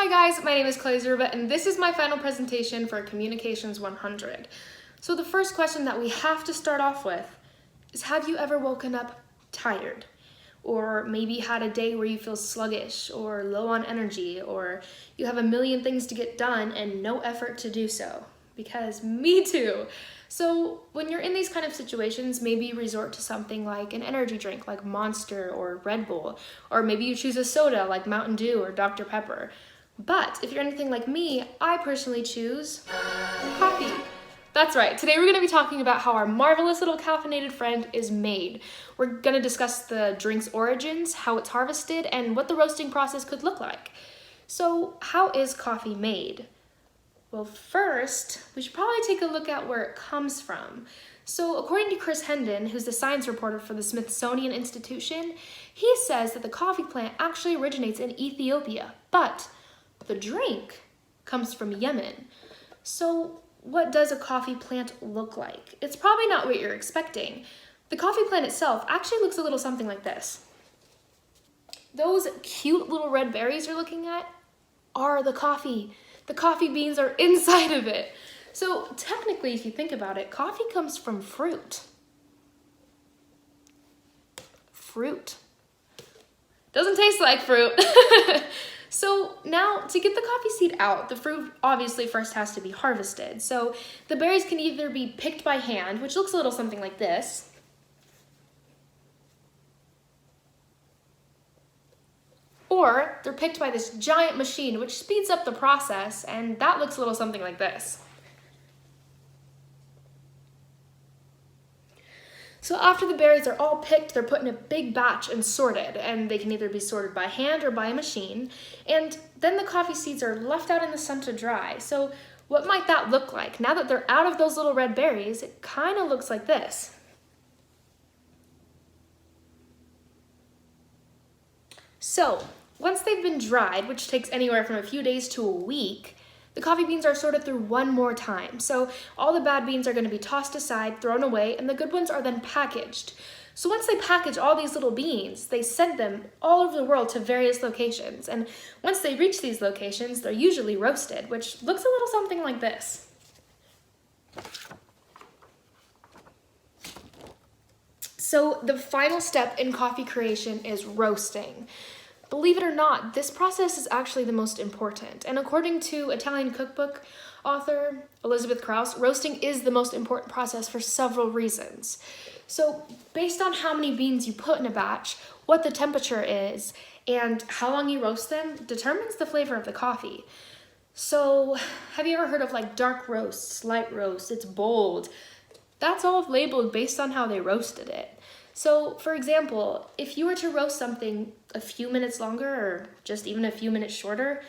guys, my name is Chloe Zerba, and this is my final presentation for Communications 100. So the first question that we have to start off with is, have you ever woken up tired? Or maybe had a day where you feel sluggish or low on energy, or you have a million things to get done and no effort to do so? Because me too. So when you're in these kind of situations, maybe you resort to something like an energy drink like Monster or Red Bull, or maybe you choose a soda like Mountain Dew or Dr. Pepper. But if you're anything like me, I personally choose coffee. That's right, today we're gonna be talking about how our marvelous little caffeinated friend is made. We're gonna discuss the drink's origins, how it's harvested, and what the roasting process could look like. So how is coffee made? Well, first, we should probably take a look at where it comes from. So according to Chris Hendon, who's the science reporter for the Smithsonian Institution, he says that the coffee plant actually originates in Ethiopia, but the drink comes from Yemen. So what does a coffee plant look like? It's probably not what you're expecting. The coffee plant itself actually looks a little something like this. Those cute little red berries you're looking at are the coffee. The coffee beans are inside of it. So technically, if you think about it, coffee comes from fruit. Fruit. Doesn't taste like fruit. So now, to get the coffee seed out, the fruit obviously first has to be harvested. So the berries can either be picked by hand, which looks a little something like this, or they're picked by this giant machine, which speeds up the process, and that looks a little something like this. So after the berries are all picked, they're put in a big batch and sorted, and they can either be sorted by hand or by a machine. And then the coffee seeds are left out in the sun to dry. So what might that look like? Now that they're out of those little red berries, it kind of looks like this. So once they've been dried, which takes anywhere from a few days to a week, the coffee beans are sorted through one more time. So all the bad beans are going to be tossed aside, thrown away, and the good ones are then packaged. So once they package all these little beans, they send them all over the world to various locations. And once they reach these locations, they're usually roasted, which looks a little something like this. So the final step in coffee creation is roasting. Believe it or not, this process is actually the most important. And according to Italian cookbook author Elizabeth Krauss, roasting is the most important process for several reasons. So based on how many beans you put in a batch, what the temperature is, and how long you roast them determines the flavor of the coffee. So have you ever heard of like dark roasts, light roast, it's bold? That's all labeled based on how they roasted it. So, for example, if you were to roast something a few minutes longer or just even a few minutes shorter,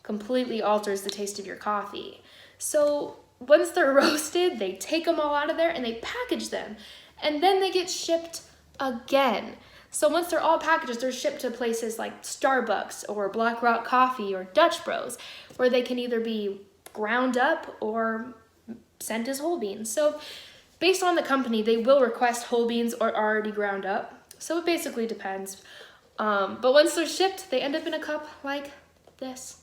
completely alters the taste of your coffee. So, once they're roasted, they take them all out of there and they package them. And then they get shipped again. So once they're all packaged, they're shipped to places like Starbucks or Black Rock Coffee or Dutch Bros, where they can either be ground up or sent as whole beans. So based on the company, they will request whole beans or already ground up. So it basically depends. But once they're shipped, they end up in a cup like this.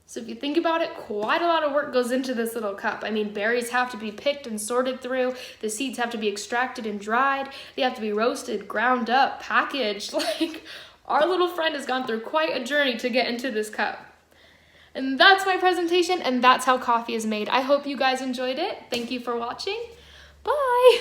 So if you think about it, quite a lot of work goes into this little cup. I mean, berries have to be picked and sorted through. The seeds have to be extracted and dried. They have to be roasted, ground up, packaged. Like, our little friend has gone through quite a journey to get into this cup. And that's my presentation, and that's how coffee is made. I hope you guys enjoyed it. Thank you for watching. Bye!